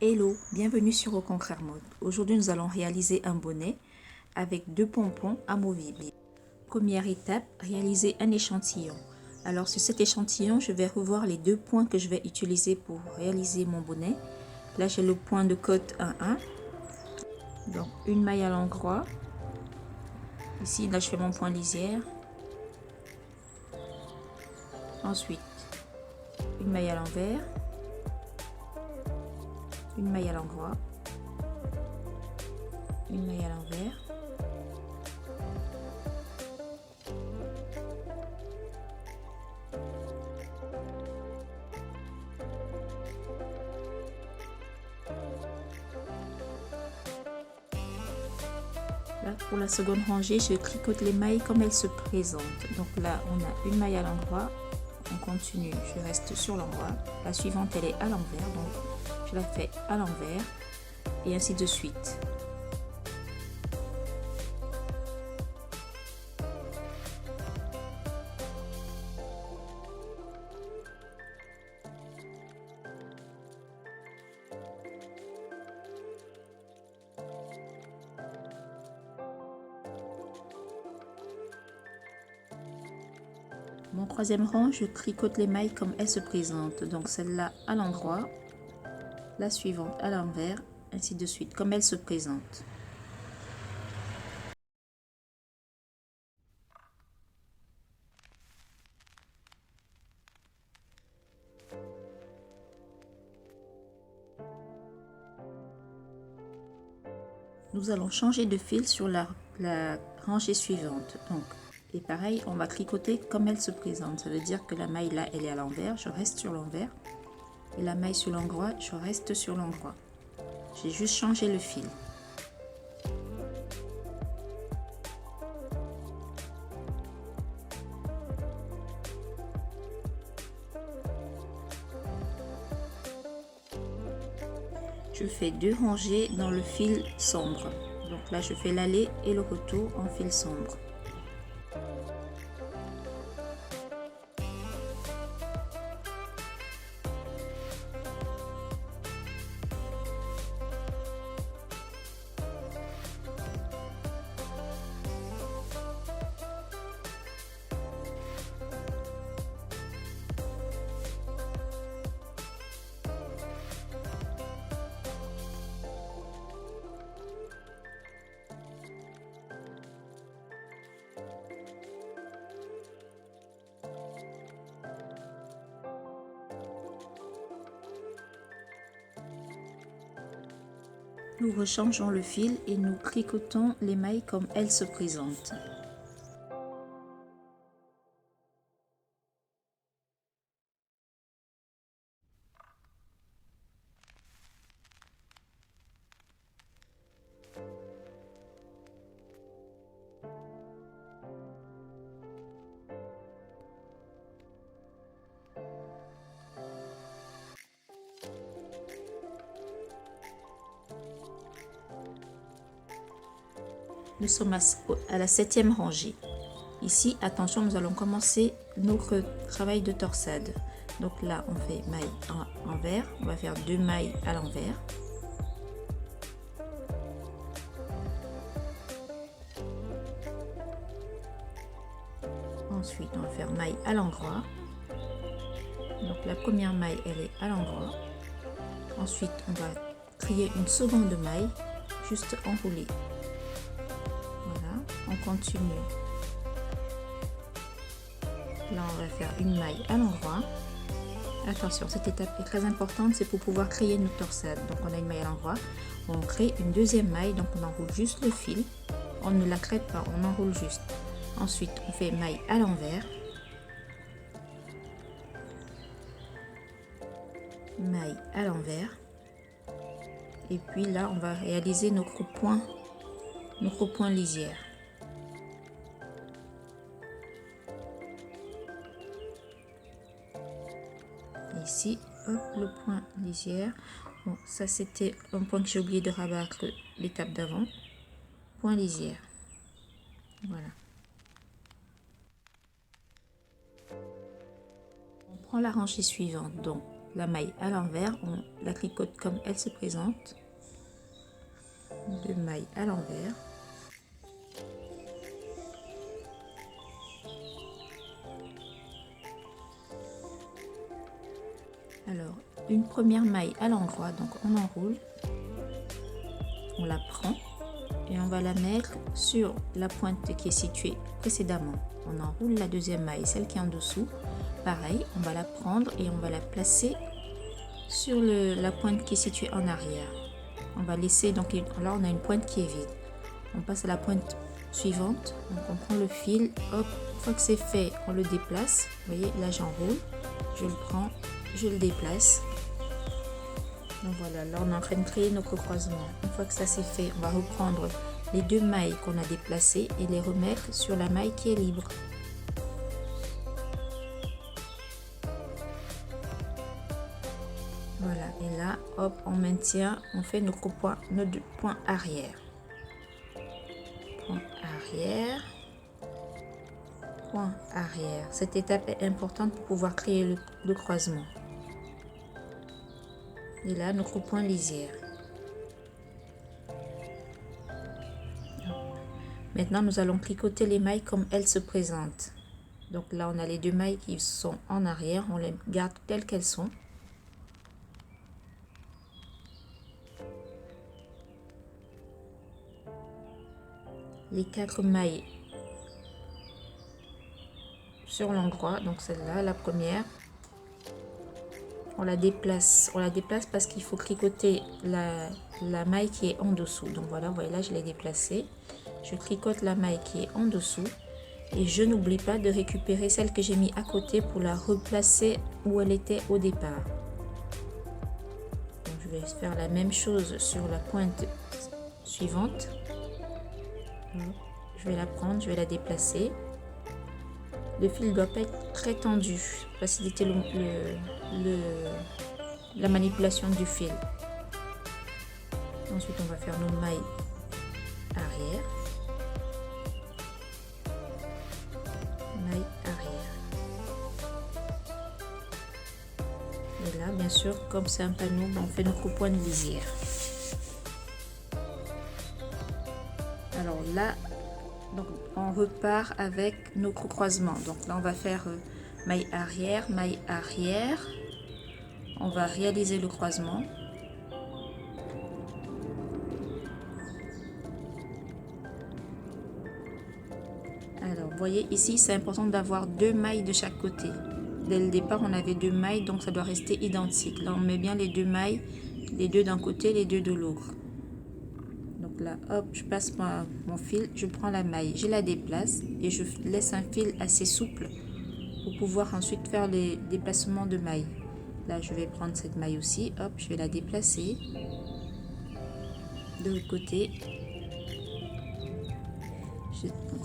Hello, bienvenue sur Au Contraire Mode. Aujourd'hui, nous allons réaliser un bonnet avec 2 pompons amovibles. Première étape, réaliser un échantillon. Alors sur cet échantillon, je vais revoir les 2 points que je vais utiliser pour réaliser mon bonnet. Là, j'ai le point de côte 1-1. Donc une maille à l'endroit. Ici, là, je fais mon point lisière. Ensuite, une maille à l'envers. Une maille à l'endroit. Une maille à l'envers. Là, pour la seconde rangée, je tricote les mailles comme elles se présentent. Donc là, on a une maille à l'endroit, on continue, je reste sur l'endroit. La suivante, elle est à l'envers, donc je la fais à l'envers et ainsi de suite. Mon troisième rang, je tricote les mailles comme elles se présentent. Donc celle-là à l'endroit, la suivante à l'envers, ainsi de suite, comme elles se présentent. Nous allons changer de fil sur la rangée suivante. Donc, et pareil, on va tricoter comme elle se présente. Ça veut dire que la maille là, elle est à l'envers, je reste sur l'envers. Et la maille sur l'endroit, je reste sur l'endroit. J'ai juste changé le fil. Je fais 2 rangées dans le fil sombre. Donc là, je fais l'aller et le retour en fil sombre. Nous rechangeons le fil et nous tricotons les mailles comme elles se présentent. Nous sommes à la 7e rangée. Ici, attention, nous allons commencer notre travail de torsade. Donc là, on fait maille à l'envers. On va faire 2 mailles à l'envers. Ensuite, on va faire maille à l'endroit. Donc la première maille, elle est à l'endroit. Ensuite, on va trier une seconde maille, juste enroulée. Voilà, on continue. Là, on va faire une maille à l'endroit. Attention, cette étape est très importante, c'est pour pouvoir créer une torsade. Donc, on a une maille à l'endroit, on crée une deuxième maille, donc on enroule juste le fil. On ne la crête pas, on enroule juste. Ensuite, on fait maille à l'envers. Maille à l'envers. Et puis là, on va réaliser notre point lisière. Ici, hop, le point lisière. Bon, ça c'était un point que j'ai oublié de rabattre l'étape d'avant. Point lisière. Voilà. On prend la rangée suivante. Donc, la maille à l'envers, on la tricote comme elle se présente. 2 mailles à l'envers. Alors, une première maille à l'endroit, donc on enroule, on la prend et on va la mettre sur la pointe qui est située précédemment. On enroule la deuxième maille, celle qui est en dessous. Pareil, on va la prendre et on va la placer sur la pointe qui est située en arrière. On va laisser, donc là on a une pointe qui est vide. On passe à la pointe suivante, donc on prend le fil, hop, une fois que c'est fait, on le déplace. Vous voyez, là j'enroule, je le prends, je le déplace. Donc voilà, là on est en train de créer notre croisement. Une fois que ça c'est fait, on va reprendre les 2 mailles qu'on a déplacées et les remettre sur la maille qui est libre. Voilà, et là, hop, on maintient, on fait notre point arrière. Point arrière. Point arrière. Cette étape est importante pour pouvoir créer le croisement. Et là, notre point lisière. Maintenant, nous allons tricoter les mailles comme elles se présentent. Donc là, on a les 2 mailles qui sont en arrière. On les garde telles qu'elles sont. Les 4 mailles sur l'endroit. Donc celle-là, la première. On la déplace parce qu'il faut tricoter la maille qui est en dessous. Donc voilà, vous voyez là, je l'ai déplacée. Je tricote la maille qui est en dessous et je n'oublie pas de récupérer celle que j'ai mis à côté pour la replacer où elle était au départ. Donc, je vais faire la même chose sur la pointe suivante. Je vais la prendre, je vais la déplacer. Le fil ne doit pas être très tendu pour faciliter la manipulation du fil. Ensuite, on va faire nos mailles arrière. Maille arrière. Et là, bien sûr, comme c'est un panneau, on fait notre point de lisière. Alors là, donc on repart avec nos croisements. Donc là, on va faire maille arrière, maille arrière. On va réaliser le croisement. Alors, vous voyez ici, c'est important d'avoir 2 mailles de chaque côté. Dès le départ, on avait 2 mailles, donc ça doit rester identique. Là, on met bien les 2 mailles, les 2 d'un côté, les 2 de l'autre. Donc là, hop, je passe mon fil, je prends la maille, je la déplace et je laisse un fil assez souple pour pouvoir ensuite faire les déplacements de mailles. Là, je vais prendre cette maille aussi, hop, je vais la déplacer de l'autre côté.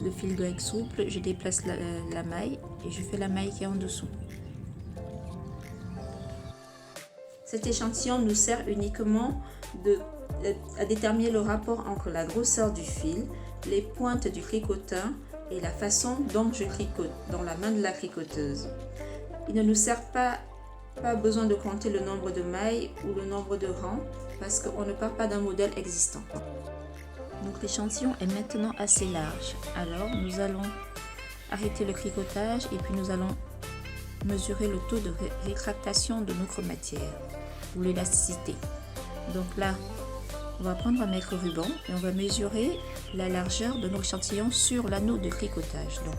Le fil doit être souple, je déplace la maille et je fais la maille qui est en dessous. Cet échantillon nous sert uniquement à déterminer le rapport entre la grosseur du fil, les pointes du tricotin et la façon dont je tricote dans la main de la tricoteuse. Il ne nous sert pas besoin de compter le nombre de mailles ou le nombre de rangs parce qu'on ne part pas d'un modèle existant. Donc l'échantillon est maintenant assez large. Alors nous allons arrêter le tricotage et puis nous allons mesurer le taux de rétractation de notre matière ou l'élasticité. Donc là, on va prendre un mètre ruban et on va mesurer la largeur de notre échantillon sur l'anneau de tricotage. Donc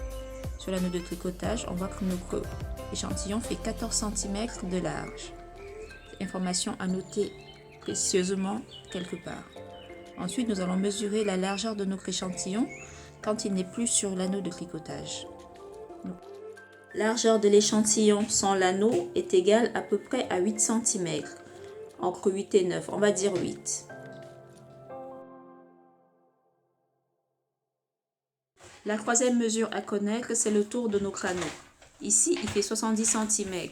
sur l'anneau de tricotage, on voit que notre échantillon fait 14 cm de large. Information à noter précieusement quelque part. Ensuite, nous allons mesurer la largeur de notre échantillon quand il n'est plus sur l'anneau de tricotage. Largeur de l'échantillon sans l'anneau est égale à peu près à 8 cm, entre 8 et 9, on va dire 8. La troisième mesure à connaître, c'est le tour de notre anneau. Ici, il fait 70 cm.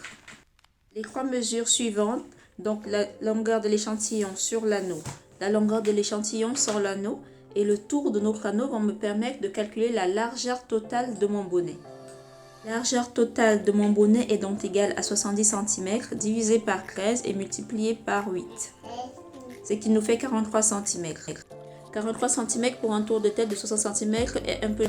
Les 3 mesures suivantes, donc la longueur de l'échantillon sur l'anneau, la longueur de l'échantillon sans l'anneau et le tour de notre anneau vont me permettre de calculer la largeur totale de mon bonnet. La largeur totale de mon bonnet est donc égale à 70 cm divisé par 13 et multiplié par 8, ce qui nous fait 43 cm. 43 cm pour un tour de tête de 60 cm est un peu